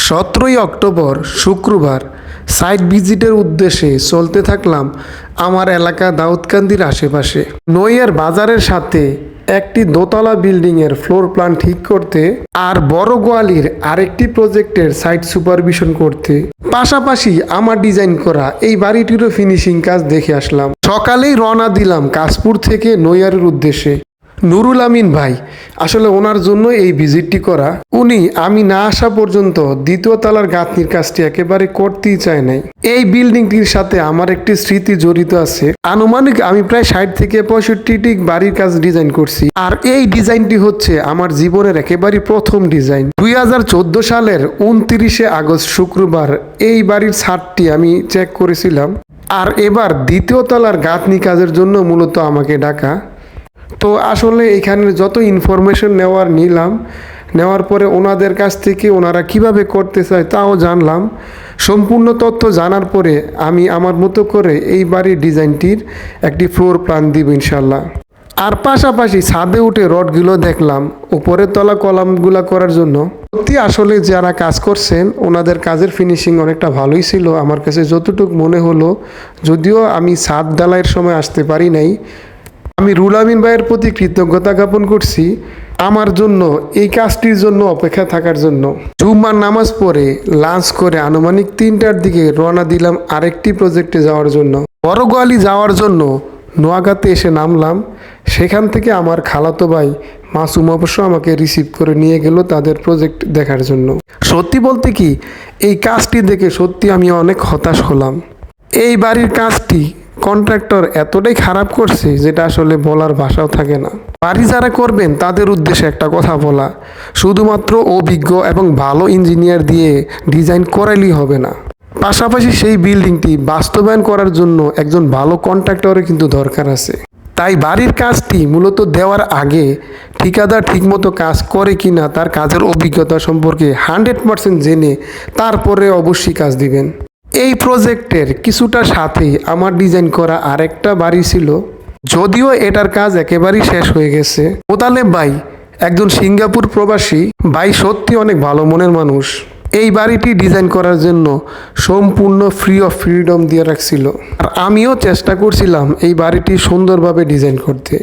17ই October শুক্রবার site ভিজিটের উদ্দেশ্যে চলতে থাকলাম আমার এলাকা দাউদকান্দির আশেপাশে। নইয়ার বাজারের সাথে একটি দোতলা বিল্ডিংয়ের ফ্লোর প্ল্যান ঠিক করতে আর বড় গোয়ালির আরেকটি প্রজেক্টের সাইট সুপারভিশন করতে, পাশাপাশি আমার ডিজাইন করা এই বাড়িটিরও ফিনিশিং কাজ দেখে আসলাম। সকালেই রওনা দিলাম কাশপুর থেকে নইয়ারের উদ্দেশ্যে। নুরুল আমিন ভাই, আসলে ওনার জন্য এই ভিজিটটি করা। উনি আমি না আসা পর্যন্ত দ্বিতীয় তলার গাঁথনির কাজটি একেবারে করতেই চায় নাই। এই বিল্ডিংটির সাথে আমার একটি স্মৃতি জড়িত আছে। আনুমানিক আমি প্রায় 60 থেকে 65টি বাড়ির কাজ ডিজাইন করছি, আর এই ডিজাইনটি হচ্ছে আমার জীবনের একেবারে প্রথম ডিজাইন। 2014 সালের 29শে আগস্ট শুক্রবার এই বাড়ির ছাদটি আমি চেক করেছিলাম, আর এবার দ্বিতীয় তলার গাঁথনি কাজের জন্য মূলত আমাকে ডাকা। তো আসলে এখানে যত ইনফরমেশন নেওয়ার পরে ওনাদের কাছ থেকে ওনারা কিভাবে করতে চায় তাও জানলাম। সম্পূর্ণ তথ্য জানার পরে আমি আমার মতো করে এই বাড়ির ডিজাইনটির একটি ফ্লোর প্ল্যান দিব ইনশাল্লাহ। আর পাশাপাশি ছাদে উঠে রডগুলো দেখলাম উপরের তলা কলামগুলো করার জন্য। সত্যি আসলে যারা কাজ করছেন ওনাদের কাজের ফিনিশিং অনেকটা ভালোই ছিল আমার কাছে যতটুকু মনে হলো, যদিও আমি ছাদ ঢালাইয়ের সময় আসতে পারি নাই। আমি রুল আমিন ভাইয়ের প্রতি কৃতজ্ঞতা জ্ঞাপন করছি আমার জন্য এই কাজটির জন্য অপেক্ষা থাকার জন্য। জুম্মার নামাজ পড়ে লাঞ্চ করে আনুমানিক 3টার দিকে রওনা দিলাম আরেকটি প্রজেক্টে যাওয়ার জন্য। বড় গোয়ালি যাওয়ার জন্য নোয়াগাঁতে এসে নামলাম। সেখান থেকে আমার খালাতো ভাই মাসুম অবশ্য আমাকে রিসিভ করে নিয়ে গেল তাদের প্রজেক্ট দেখার জন্য। সত্যি বলতে কি, এই কাজটি দেখে সত্যি আমি অনেক হতাশ হলাম। এই বাড়ির কাজটি কন্ট্রাক্টর এতটাই খারাপ করছে যেটা আসলে বলার ভাষাও থাকে না। বাড়ি যারা করবেন তাদের উদ্দেশ্যে একটা কথা বলা, শুধুমাত্র অভিজ্ঞ এবং ভালো ইঞ্জিনিয়ার দিয়ে ডিজাইন করাইলেই হবে না, পাশাপাশি সেই বিল্ডিংটি বাস্তবায়ন করার জন্য একজন ভালো কন্ট্রাক্টরের কিন্তু দরকার আছে। তাই বাড়ির কাজটি মূলত দেওয়ার আগে ঠিকাদার ঠিকমতো কাজ করে কিনা তার কাজের অভিজ্ঞতা সম্পর্কে 100% জেনে তারপরে অবশ্যই কাজ দিবেন। এই প্রজেক্টের কিছুটা সাথেই আমার ডিজাইন করা আরেকটা বাড়ি ছিল, যদিও এটার কাজ একেবারেই শেষ হয়ে গেছে। মোতালেব ভাই একজন সিঙ্গাপুর প্রবাসী ভাই, সত্যি অনেক ভালো মনের মানুষ। এই বাড়িটি ডিজাইন করার জন্য সম্পূর্ণ ফ্রি অফ ফ্রিডম দিয়ে রাখছিল, আর আমিও চেষ্টা করছিলাম এই বাড়িটি সুন্দরভাবে ডিজাইন করতে।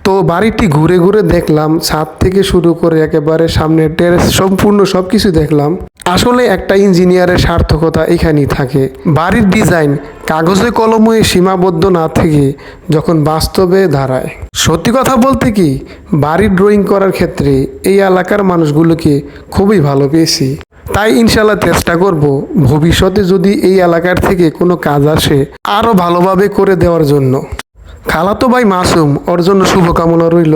তো বাড়িটি ঘুরে ঘুরে দেখলাম, ছাদ থেকে শুরু করে একেবারে সামনে টেরেস সম্পূর্ণ সব কিছু দেখলাম। আসলে একটা ইঞ্জিনিয়ারের সার্থকতা এখানেই থাকে। বাড়ির ডিজাইন কাগজে কলমে সীমাবদ্ধ না থেকে যখন বাস্তবে দাঁড়ায়। সত্যি কথা বলতে কি, বাড়ির ড্রয়িং করার ক্ষেত্রে এই এলাকার মানুষগুলোকে খুবই ভালো পেয়েছি। তাই ইনশাল্লাহ চেষ্টা করব ভবিষ্যতে যদি এই এলাকার থেকে কোনো কাজ আসে আরও ভালোভাবে করে দেওয়ার জন্য। খালাতো ভাই মাসুম, ওর জন্য শুভকামনা রইল।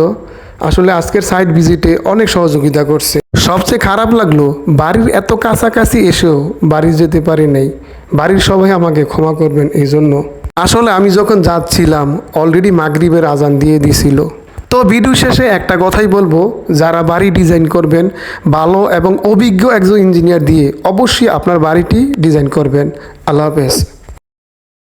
আসলে আজকের সাইট ভিজিটে অনেক সহযোগিতা করছে। সবচেয়ে খারাপ লাগলো বাড়ির এত কাছাকাছি এসেও বাড়ি যেতে পারি নাই। বাড়ির সবাই আমাকে ক্ষমা করবেন এই জন্য। আসলে আমি যখন যাচ্ছিলাম অলরেডি মাগরিবের আজান দিয়ে দিছিল। তো ভিডিও শেষে একটা কথাই বলবো, যারা বাড়ি ডিজাইন করবেন ভালো এবং অভিজ্ঞ একজন ইঞ্জিনিয়ার দিয়ে অবশ্যই আপনার বাড়িটি ডিজাইন করবেন। আল্লাহ হাফেজ।